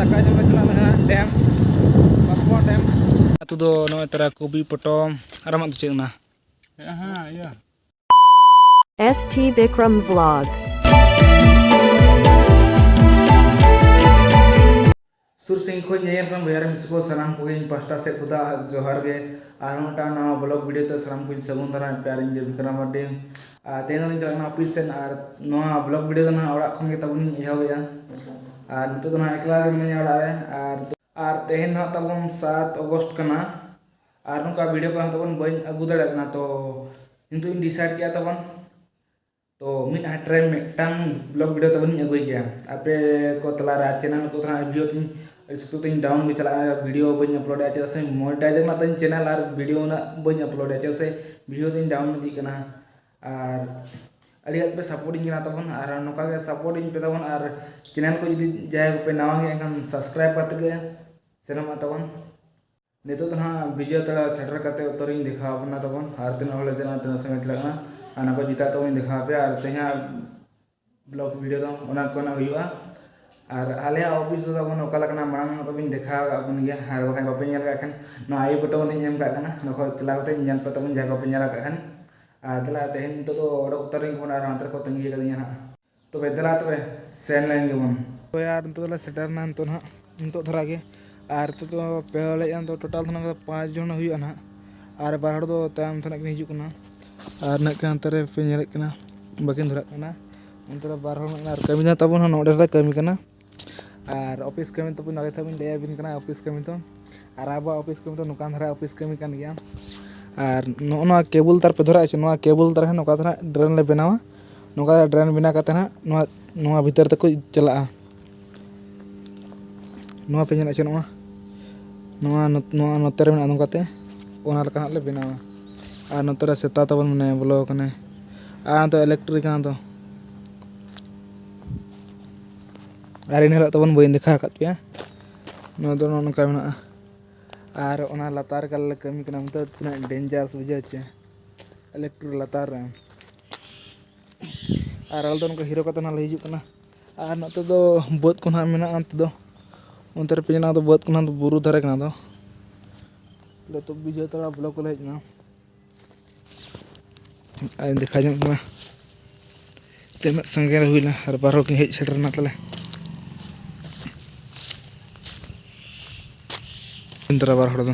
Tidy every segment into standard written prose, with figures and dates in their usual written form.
दाका जम चला dam बाकवा dam अतु दो नय तरा कोबी पटम आराम चे ना हां या ST Bikram Vlog. सुर सिंह को नेल कन भैया मिसको सलाम को पास्टा से खुदा जोहार गे आरमटा ना ब्लॉग वीडियो तो सलाम को सगुन धरा प्यारिंग जे विक्रम बर्थडे तेन चलना ऑफिस से नवा ब्लॉग वीडियो ना ओड़ा खन के तबन एहबया और नितो तो ना एकला में ओड़ा रे और तेहन ना तबन 7 अगस्त कना और नुका वीडियो को तबन बन अगु दड़ा ना तो किंतु इन डिसाइड किया तबन तो मिन हटरे मिटन ब्लॉग वीडियो तबन अगुई गया आपे को तला चैनल को थना वीडियो तीन इसको तो डाउन भी चला वीडियो बन अपलोड चे से मोनेटाइज ना तीन चैनल और वीडियो ना बन अपलोड चे से वीडियो तीन डाउन दी कना और अड़ी पे सपोर्टिंग कना तबन और नोका के सपोर्टिंग पे तबन और चैनल को जदी जाय पे नवा के एखन सब्सक्राइब करते के सेरम तबन नितो तो हां विजय तड़ा सेटर करते उतरिंग दिखा अपना तबन और तीन हले जना तीन समय लगना आना को जिता तबन दिखा पे और तेहा ब्लॉग वीडियो तो ओना कोना हुआ और आले ऑफिस तो अपन ओकालकना मांग तो बिन देखा अपन गया हार बखाय बापे नेल का खन न आई फोटो ने नेम का कना नखो चला कते नेल पे तबन जागा पे नेल का खन आदला तेहन तो ओडक उतरिंग कोना रांतर को तंगी कदिया ना तो बेदला तो सेन लाइन गेबन तो यार तो ला सेटर ना तो ना तो धरा के और तो पेले तो टोटल थना 5 जन हुई ना और बाहर दो ताम थना के हिजु कना और ना के अंतरे पे नेल कना बकिन धरा कना अंतरा बाहर और कमी ना तबन नोडे कमी कना और ऑफिस कमी तो नगे तबिन लैया बिन कना ऑफिस कमी तो और अब ऑफिस कमी तो नुकान धरा ऑफिस कमी कान गया और नो केबल तार पे धरा चे नो केबल तार नोका धरा ड्रेन ले बनावा नोका ड्रेन बिना कते ना नो भीतर तक चला नो पे चे नो नोते में आदम कते ओना लका ले बनावा और नोते सेता तबन मने बोलो कने आ तो इलेक्ट्रिक तो और इन हला तबन बइन देखा कत पे नो दो नोका मेना और ओना लतार कल कमी कना तो तना डेंजरस बुझे चे इलेक्ट्रिक लतार रे और आल तो हीरो कत ना हिजु कना और नते दो बद को ना मेना अंत दो उनतर पे ना तो बद को ना तो बुरु धरे कना दो ले तो बिजय तरा ब्लॉक ले ना आ देखा जम कना तेना संगे हुइला और बारो के हेज सेटर ना तले इंतरा बार हड़ दो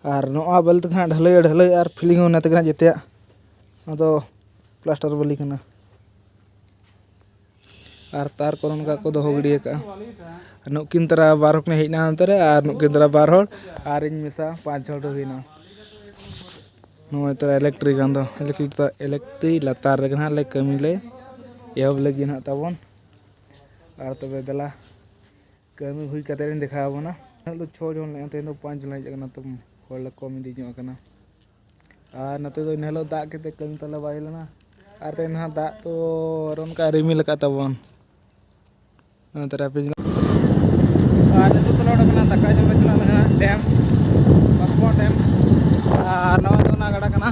और नो बेल तक ढलई ढलई और फिलिंग होना तक जिते तो प्लास्टर बली कना और तार को उनका को दो गिडिया का नुकिन तरा बार हक ने हेजना अंतरे और नुकिन तरा बार हड़ और इन मिसा 5 हड़ हुईना नो तरा इलेक्ट्रिक लतार रे ना ले कमी ले एहब लगी ना तबन और तबे दला कमी हुई कते देखा बना तो 6 जन ले तेन 5 जन हेजना तो हल कम दी जना और नते तो इनहलो दा के कमी तले बाय लेना और तेन दा तो उनका रिमिल का तबन नतरा पे और नितो तो लड़कना दाका जम चला डैम बाकवा डैम और नवा तो ना गड़ा कना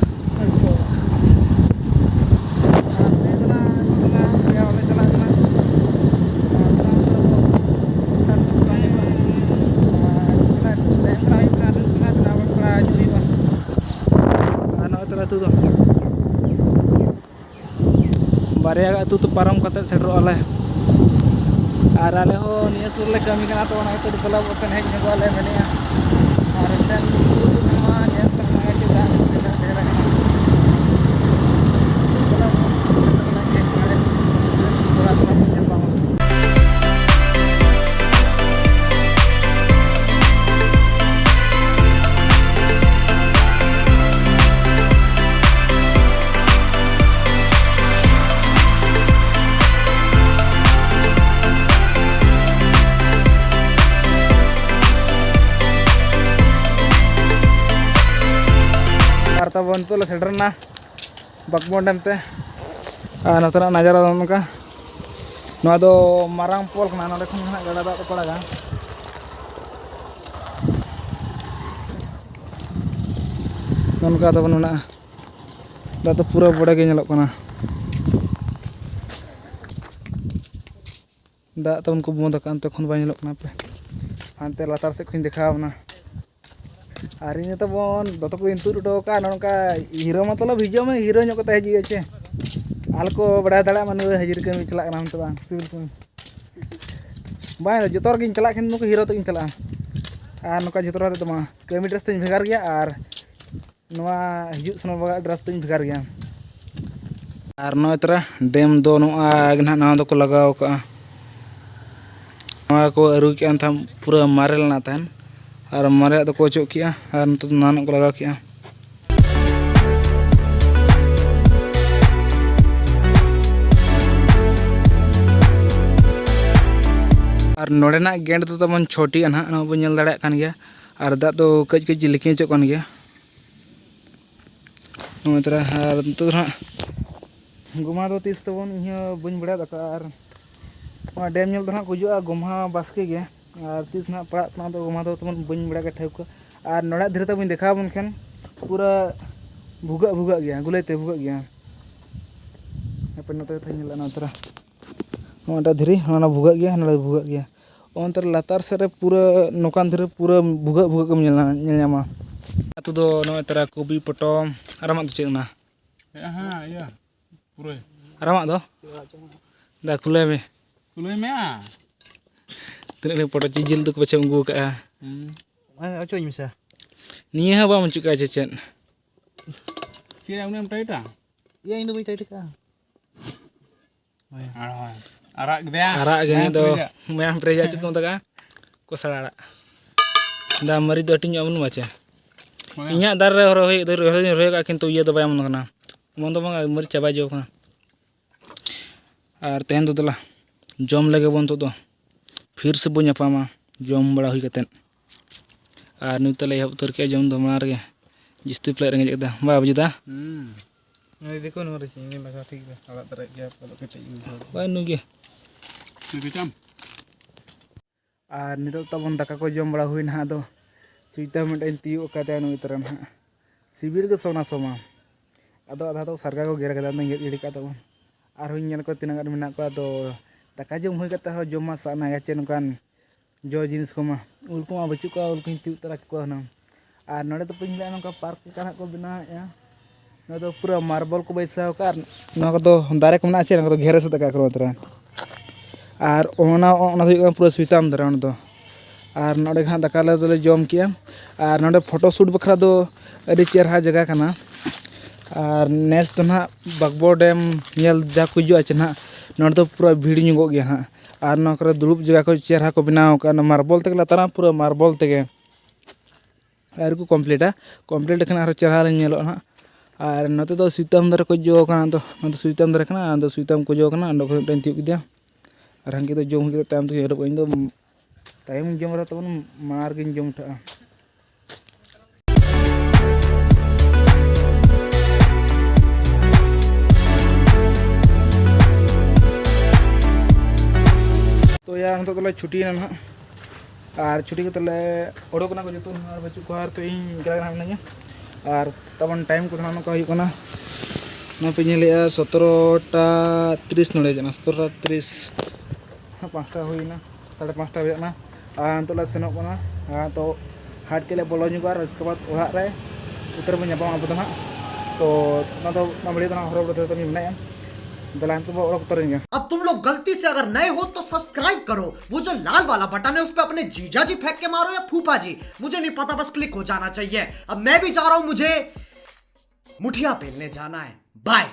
बारे अतु तो पारम कते सेटर आले और आले हो निया सुर ले कमी कना तो ना तो क्लब ओसन हेज ने वाले मेनिया और सन मा निया तक ना के दा ढेरा तब तो सेटरना बाकवा डैम ते नतना नजारा नोका मारांग पोल कना नोडे खन गड़ा दा तो पड़ागा नोनका तबन मेना दा तो पूरा बड़ा के नेलोग कना दाग तब उनको बंद कर अंत खन बाई पे हानते लातार से खुन दिखावना और इन तबन दत को इंतुर उडोका नोका हीरो मतलब हिजो में हीरो ᱧᱚᱜ ᱠᱟᱛᱮ ᱦᱤᱡᱩᱜ ᱟᱪᱮ आल को बड़ा दाड़ा मन हाजिर कमी चला हम तो बांग सिविल को बाय जोतर गिन चला खिन नुको हीरो तक चला और नोका जोतर तो मा कमी ड्रेस तिन भेगार गया और नोआ हिजुग सनो बगा ड्रेस तिन भेगार गया और नोय तरा डेम दो नोआ गना ना दो को लगाव का नोआ को अरु के अंत पूरा मारेल ना तन और मारे तो को चोक किया और नतो नान को लगा किया और नोडेना गेंद तो तमन छोटी ना बन नल दाड़ा कान गया और दा तो कज कज लिखी चो कान गया नोतरा और तो ना गुमा दो तीस तबन इह बन बड़ा दका और डेम नल तो ना गुजुआ गुमा बास्के गया और तीस ना पड़ा ना तो गुमा दो तमन बन बड़ा के ठेक और नोड़ा धीरे तक बन देखा बन खान पूरा भुगा भुगा गया गुलेते भुगा गया अपन नोते थे नल नोतरा नोटा धीरे ना भुगा गया ना भुगा गया अंतर लातार से पूरा नौकान धीरे पूरा भुगा भुगा कम नेलनामा अतु दो नोय तरा कोबी पटम आरामा तो चेना हाँ या पूरे आरामा दो दा खुले में आ तने पटो चिजिल तो पछे उंगु का अचो मिसा निया बा मुचुका चेचन चिरा उनेम टाइटा या इन दो बई टाइट का आरा गया आरा गनी दो मैं प्रेजा चित तका को सड़ा दा मरी दो टिन अमन माचे इnya दार रे रोहे का किंतु ये दो बाय मन कना मन दो बंग मरी चाबा जो कना और तेन दो दला जम लगे बन तो फिर से बन पामा जम बड़ा हुई कतेन और नुतले हब उतर के जम दो मार गे जिस्ती प्लेट रेंगे जदा बा बजुदा नहीं देखो नोरे सिंगे लगा ठीक है आला तरह गया पलो के चाहिए बा नुगे चम और नितो तबन दाका को जम बड़ा हुई ना दो सुईता मिटन तियो काते नु इतर ना सिबिल के सोना सोमा अदो आधा तो सरगा को गेर कदा नगे इडी का तबन और हुई ñel को तिनागा मिना को तो दाका जम हुई कते हो जम मा साना याचे नकान जो जिनिस को मा उल को मा बचु को उल को तिउ तरा को ना और नडे तो पिंगला नका पार्क का को बिना या ना तो पूरा मार्बल को बैसा का ना को तो दारे को ना छे ना तो घेरे से तका करो तरा और ओना पूरा सुईताम दरा तो और नोडे खान दाका ले जम किया और नोडे फोटो शूट बखरा दो अड़ी चेहरा जगह कना और नेस तो ना बागबो डैम नेल जा कुजो आचे ना नोडे तो पूरा भीड़ नुगो गया ना और ना करे दुरुप जगह को चेहरा को बनाव का मार्बल तक लातारा पूरा मार्बल तक और को कंप्लीट खाना और चेहरा नेलो ना और नते तो सुईताम दरे को जो कना तो सुईताम दरे कना तो सुईताम को जो कना अंडो को टेन तियो किदिया और हंके तो जम के टाइम तो हेरो इन दो टाइम जम रहा तबन मार गिन जम था तो यार हम तो तले छुट्टी ना और छुट्टी के तले ओडोकना को जतो और बच्चू को और तो इन गरा हमने और तबन टाइम को ना को हुई ना पे नेले 17:30 नले जना 17:30 5टा हुई ना 5:30 हुई ना तो ला सेनोक ना तो हाट के लिए बोलो जुगा और उसके बाद ओड़ा रे उतर बन जापा अब तो ना तो ना तो ना बड़ी तो ना हरो बड़े तो नहीं बनाया दलान तो ओड़ा उतरेंगे। अब तुम लोग गलती से अगर नए हो तो सब्सक्राइब करो, वो जो लाल वाला बटन है उस पे अपने जीजा जी फेंक के मारो या फूफा जी, मुझे नहीं पता, बस क्लिक हो जाना चाहिए। अब मैं भी जा रहा हूं, मुझे मुठिया पेलने जाना है। बाय।